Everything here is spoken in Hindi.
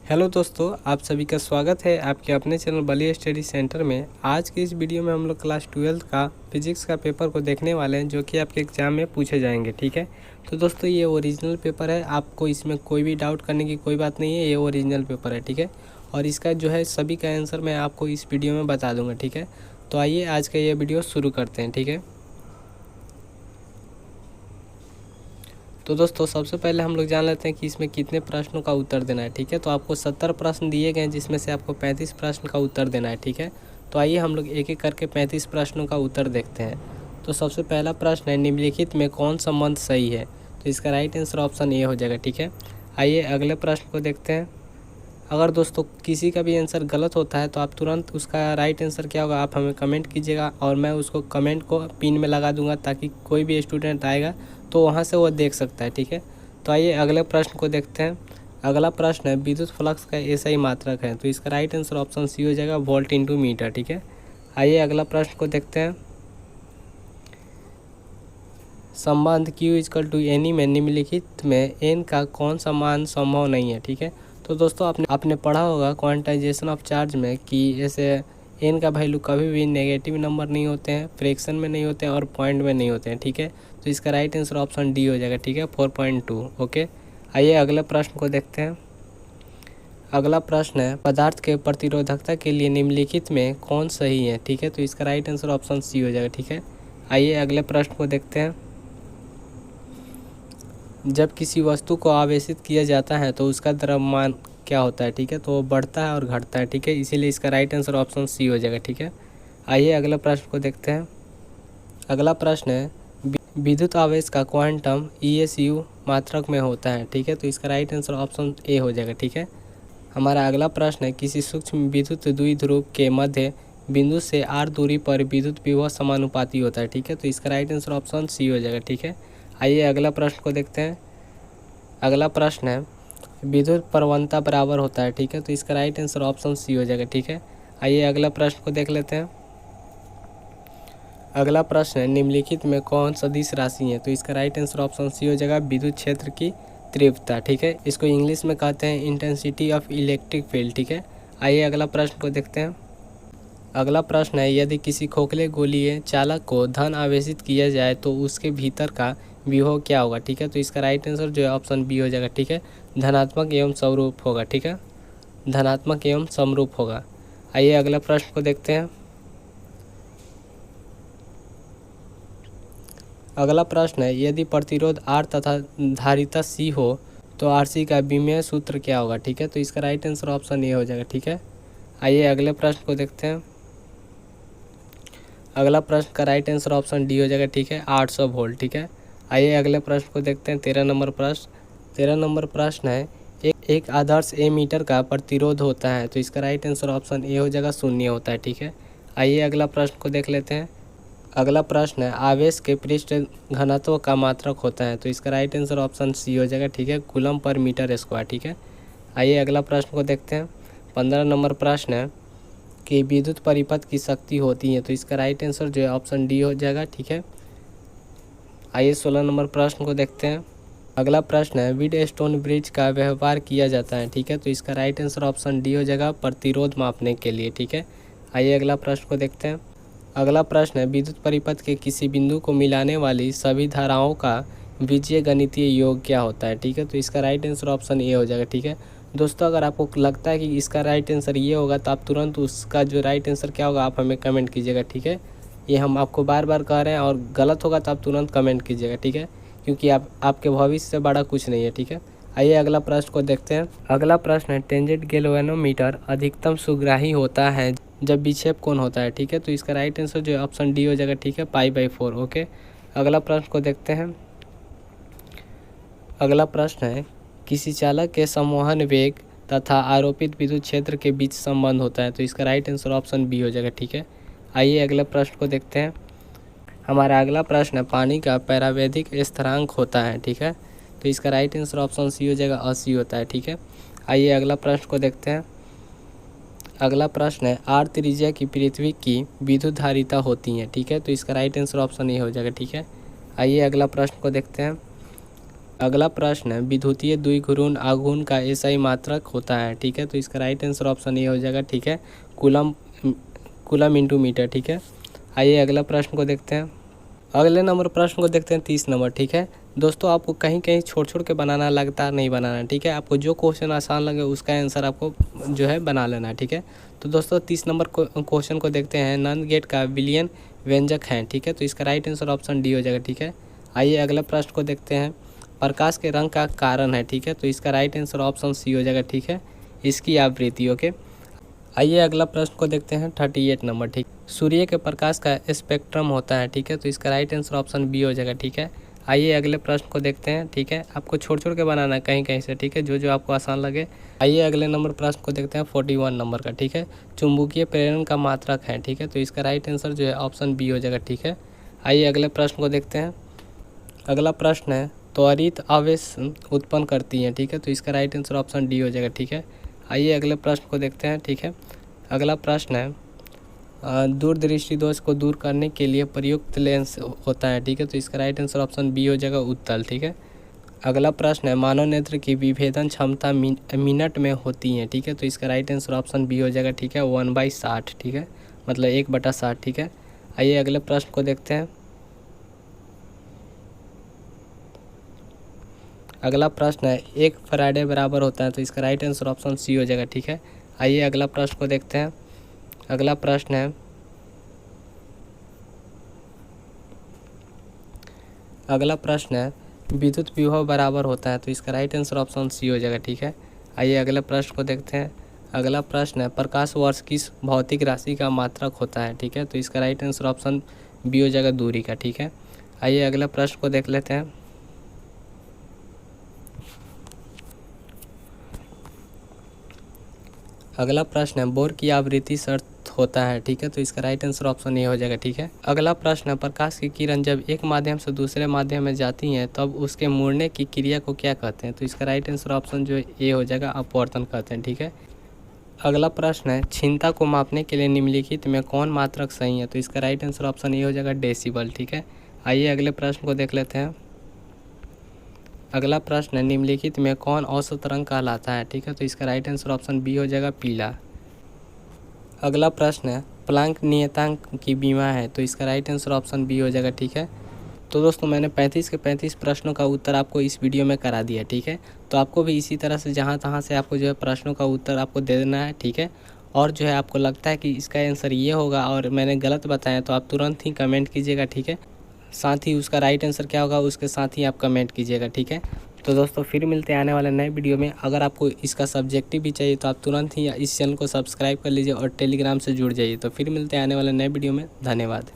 हेलो दोस्तों, आप सभी का स्वागत है आपके अपने चैनल बली स्टडी सेंटर में। आज की इस वीडियो में हम लोग क्लास 12 का फिजिक्स का पेपर को देखने वाले हैं, जो कि आपके एग्ज़ाम में पूछे जाएंगे। ठीक है, तो दोस्तों ये ओरिजिनल पेपर है, आपको इसमें कोई भी डाउट करने की कोई बात नहीं है। ये ओरिजिनल पेपर है, ठीक है, और इसका जो है सभी का आंसर मैं आपको इस वीडियो में बता दूँगा। ठीक है, तो आइए आज का ये वीडियो शुरू करते हैं। ठीक है, तो दोस्तों सबसे पहले हम लोग जान लेते हैं कि इसमें कितने प्रश्नों का उत्तर देना है। ठीक है, तो आपको 70 प्रश्न दिए गए हैं, जिसमें से आपको 35 प्रश्न का उत्तर देना है। ठीक है, तो आइए हम लोग एक एक करके 35 प्रश्नों का उत्तर देखते हैं। तो सबसे पहला प्रश्न है, निम्नलिखित में कौन संबंध सही है? तो इसका राइट आंसर ऑप्शन ए हो जाएगा। ठीक है, आइए अगले प्रश्न को देखते हैं। अगर दोस्तों किसी का भी आंसर गलत होता है तो आप तुरंत उसका राइट आंसर क्या होगा आप हमें कमेंट कीजिएगा, और मैं उसको कमेंट को पिन में लगा दूंगा, ताकि कोई भी स्टूडेंट आएगा तो वहाँ से वो देख सकता है। ठीक है, तो आइए अगले प्रश्न को देखते हैं। अगला प्रश्न है, विद्युत फ्लक्स का एसआई मात्रक है? तो इसका राइट आंसर ऑप्शन सी हो जाएगा, वोल्ट इंटू मीटर। ठीक है, आइए अगला प्रश्न को देखते हैं। संबंध Q इजकल टू एनी में निम्नलिखित में n का कौन सा मान संभव नहीं है? ठीक है, तो दोस्तों आपने पढ़ा होगा क्वांटाइजेशन ऑफ चार्ज में कि ऐसे n का वैल्यू कभी भी नेगेटिव नंबर नहीं होते हैं, फ्रैक्शन में नहीं होते हैं और पॉइंट में नहीं होते हैं। ठीक है, तो इसका राइट आंसर ऑप्शन डी हो जाएगा। ठीक है, 4.2। ओके, आइए अगले प्रश्न को देखते हैं। अगला प्रश्न है, पदार्थ के प्रतिरोधकता के लिए निम्नलिखित में कौन सही है? ठीक है, तो इसका राइट आंसर ऑप्शन सी हो जाएगा। ठीक है, आइए अगले प्रश्न को देखते हैं। जब किसी वस्तु को आवेशित किया जाता है तो उसका द्रव्यमान क्या होता है? ठीक है, तो वो बढ़ता है और घटता है। ठीक है, इसीलिए इसका राइट आंसर ऑप्शन सी हो जाएगा। ठीक है, आइए अगला प्रश्न को देखते हैं। अगला प्रश्न है, विद्युत आवेश का क्वांटम ESU मात्रक में होता है? ठीक है, तो इसका राइट आंसर ऑप्शन ए हो जाएगा। ठीक है, हमारा अगला प्रश्न है, किसी सूक्ष्म विद्युत द्विध्रुव के मध्य बिंदु से r दूरी पर विद्युत विभव समानुपाती होता है? ठीक है, तो इसका राइट आंसर ऑप्शन सी हो जाएगा। ठीक है, आइए अगला प्रश्न को देखते हैं। अगला प्रश्न है, विद्युत प्रवणता बराबर होता है? ठीक है, तो इसका राइट आंसर ऑप्शन सी हो जाएगा। ठीक है, आइए अगला प्रश्न को देख लेते हैं। अगला प्रश्न है, निम्नलिखित में कौन सदिश राशि है? तो इसका राइट आंसर ऑप्शन सी हो जाएगा, विद्युत क्षेत्र की तीव्रता। ठीक है, इसको इंग्लिश में कहते हैं इंटेंसिटी ऑफ इलेक्ट्रिक फील्ड। ठीक है, आइए अगला प्रश्न को देखते हैं। अगला प्रश्न है, यदि किसी खोखले गोलीय चालक को धन आवेशित किया जाए तो उसके भीतर का विभव क्या होगा? ठीक है, तो इसका राइट आंसर जो है ऑप्शन बी हो जाएगा। ठीक है, धनात्मक एवं समरूप होगा। ठीक है, धनात्मक एवं समरूप होगा। आइए अगला प्रश्न को देखते हैं। अगला प्रश्न है, यदि प्रतिरोध R तथा धारिता C हो तो RC का विमेय सूत्र क्या होगा? ठीक है, तो इसका राइट आंसर ऑप्शन ए हो जाएगा। ठीक है, आइए अगले प्रश्न को देखते हैं। अगला प्रश्न का राइट आंसर ऑप्शन डी हो जाएगा। ठीक है, 800 वोल्ट। ठीक है, आइए अगले प्रश्न को देखते हैं। 13 नंबर प्रश्न। 13 नंबर प्रश्न है, एक आदर्श एमीटर का प्रतिरोध होता है? तो इसका राइट आंसर ऑप्शन ए हो जाएगा, 0 होता है। ठीक है, आइए अगला प्रश्न को देख लेते हैं। अगला प्रश्न है, आवेश के पृष्ठ घनत्व का मात्रक होता है? तो इसका राइट आंसर ऑप्शन सी हो जाएगा। ठीक है, कूलम पर मीटर स्क्वायर। ठीक है, आइए अगला प्रश्न को देखते हैं। 15 नंबर प्रश्न है कि विद्युत परिपथ की शक्ति होती है? तो इसका राइट आंसर जो है ऑप्शन डी हो जाएगा। ठीक है, आइए 16 नंबर प्रश्न को देखते हैं। अगला प्रश्न है, व्हीटस्टोन ब्रिज का व्यवहार किया जाता है? ठीक है, तो इसका राइट आंसर ऑप्शन डी हो जाएगा, प्रतिरोध मापने के लिए। ठीक है, आइए अगला प्रश्न को देखते हैं। अगला प्रश्न है, विद्युत परिपथ के किसी बिंदु को मिलाने वाली सभी धाराओं का बीजीय गणितीय योग क्या होता है? ठीक है, तो इसका राइट आंसर ऑप्शन ए हो जाएगा। ठीक है दोस्तों, अगर आपको लगता है कि इसका राइट आंसर ये होगा तो आप तुरंत उसका जो राइट आंसर क्या होगा आप हमें कमेंट कीजिएगा। ठीक है, ये हम आपको बार बार कह रहे हैं, और गलत होगा तो आप तुरंत कमेंट कीजिएगा। ठीक है, क्योंकि आपके भविष्य से बड़ा कुछ नहीं है। ठीक है, आइए अगला प्रश्न को देखते हैं। अगला प्रश्न है, टेंजेंट गैल्वेनोमीटर अधिकतम सुग्राही होता है जब विक्षेप कोण होता है? ठीक है, तो इसका राइट आंसर जो है ऑप्शन डी हो जाएगा। ठीक है, π/4। ओके, अगला प्रश्न को देखते हैं। अगला प्रश्न है, किसी चालक के संवहन वेग तथा आरोपित विद्युत क्षेत्र के बीच संबंध होता है? तो इसका राइट आंसर ऑप्शन बी हो जाएगा। ठीक है, आइए अगले प्रश्न को देखते हैं। हमारा अगला प्रश्न है, पानी का पैरावैधिक स्थिरांक होता है? ठीक है, तो इसका राइट आंसर ऑप्शन सी हो जाएगा, 80 होता है। ठीक है, आइए अगला प्रश्न को देखते हैं। अगला प्रश्न है, R त्रिज्या की पृथ्वी की विद्युत धारिता होती है? ठीक है, तो इसका राइट आंसर ऑप्शन ए हो जाएगा। ठीक है, आइए अगला प्रश्न को देखते हैं। अगला प्रश्न है, विद्युतीय द्विध्रुव आघूर्ण का एसआई मात्रक होता है, ठीक है। तो इसका राइट आंसर ऑप्शन ए हो जाएगा, ठीक है, कूलम इंटू मीटर, ठीक है। आइए अगला प्रश्न को देखते हैं। अगले नंबर प्रश्न को देखते हैं 30 नंबर, ठीक है। दोस्तों आपको कहीं कहीं छोड़ छोड़ के बनाना, लगातार नहीं बनाना, ठीक है। आपको जो क्वेश्चन आसान लगे उसका आंसर आपको जो है बना लेना है, ठीक है। तो दोस्तों 30 नंबर क्वेश्चन को देखते हैं। नंद गेट का विलयन व्यंजक है, ठीक है। तो इसका राइट आंसर ऑप्शन डी हो जाएगा, ठीक है। आइए अगले प्रश्न को देखते हैं। प्रकाश के रंग का कारण है, ठीक है। तो इसका राइट आंसर ऑप्शन सी हो जाएगा, ठीक है, इसकी आवृत्ति, ओके। आइए अगला प्रश्न को देखते हैं 38 नंबर, ठीक। सूर्य के प्रकाश का स्पेक्ट्रम होता है, ठीक है। तो इसका राइट आंसर ऑप्शन बी हो जाएगा, ठीक है। आइए अगले प्रश्न को देखते हैं, ठीक है। आपको छोड़ छोड़ के बनाना है कहीं कहीं से, ठीक है, जो जो आपको आसान लगे। आइए अगले नंबर प्रश्न को देखते हैं 41 नंबर का, ठीक है। चुंबकीय प्रेरण का मात्रक है, ठीक है। तो इसका राइट आंसर जो है ऑप्शन बी हो जाएगा, ठीक है। आइए अगले प्रश्न को देखते हैं। अगला प्रश्न है, त्वरित आवेश उत्पन्न करती हैं, ठीक है। तो इसका राइट आंसर ऑप्शन डी हो जाएगा, ठीक है। आइए अगले प्रश्न को देखते हैं, ठीक है। अगला प्रश्न है, दूरदृष्टि दोष को दूर करने के लिए प्रयुक्त लेंस होता है, ठीक है। तो इसका राइट आंसर ऑप्शन बी हो जाएगा, उत्तल, ठीक है। अगला प्रश्न है, मानव नेत्र की विभेदन क्षमता मिनट में होती है, ठीक है। तो इसका राइट आंसर ऑप्शन बी हो जाएगा, ठीक है, 1/60, ठीक है, मतलब 1/60, ठीक है। आइए अगले प्रश्न को देखते हैं। अगला प्रश्न है, एक फैराडे बराबर होता है। तो इसका राइट आंसर ऑप्शन सी हो जाएगा, ठीक है। आइए अगला प्रश्न को देखते हैं। अगला प्रश्न है, विद्युत विभव बराबर होता है। तो इसका राइट आंसर ऑप्शन सी हो जाएगा, ठीक है। आइए अगले प्रश्न को देखते हैं। अगला प्रश्न है, प्रकाश वर्ष किस भौतिक राशि का मात्रक होता है, ठीक है। तो इसका राइट आंसर ऑप्शन बी हो जाएगा, दूरी का, ठीक है। आइए अगले प्रश्न को देख लेते हैं। अगला प्रश्न है, बोर की आवृत्ति शर्त होता है, ठीक है। तो इसका राइट आंसर ऑप्शन ए हो जाएगा, ठीक है। अगला प्रश्न है, प्रकाश की किरण जब एक माध्यम से दूसरे माध्यम में जाती हैं तब उसके मुड़ने की क्रिया को क्या कहते हैं। तो इसका राइट आंसर ऑप्शन जो ए हो जाएगा, अपवर्तन कहते हैं, ठीक है। अगला प्रश्न है, क्षीणता को मापने के लिए निम्नलिखित में कौन मात्रक सही है। तो इसका राइट आंसर ऑप्शन ए हो जाएगा, डेसिबल, ठीक है। आइए अगले प्रश्न को देख लेते हैं। अगला प्रश्न है, निम्नलिखित में कौन औसत रंग कहलाता है, ठीक है। तो इसका राइट आंसर ऑप्शन बी हो जाएगा, पीला। अगला प्रश्न है, प्लांक नियतांक की बीमा है। तो इसका राइट आंसर ऑप्शन बी हो जाएगा, ठीक है। तो दोस्तों मैंने 35 के 35 प्रश्नों का उत्तर आपको इस वीडियो में करा दिया, ठीक है। तो आपको भी इसी तरह से जहाँ तहाँ से आपको जो है प्रश्नों का उत्तर आपको दे देना है, ठीक है। और जो है आपको लगता है कि इसका आंसर ये होगा और मैंने गलत बताया तो आप तुरंत ही कमेंट कीजिएगा, ठीक है। साथ ही उसका राइट आंसर क्या होगा उसके साथ ही आप कमेंट कीजिएगा, ठीक है। तो दोस्तों फिर मिलते हैं आने वाले नए वीडियो में। अगर आपको इसका सब्जेक्टिव भी चाहिए तो आप तुरंत ही इस चैनल को सब्सक्राइब कर लीजिए और टेलीग्राम से जुड़ जाइए। तो फिर मिलते हैं आने वाले नए वीडियो में। धन्यवाद।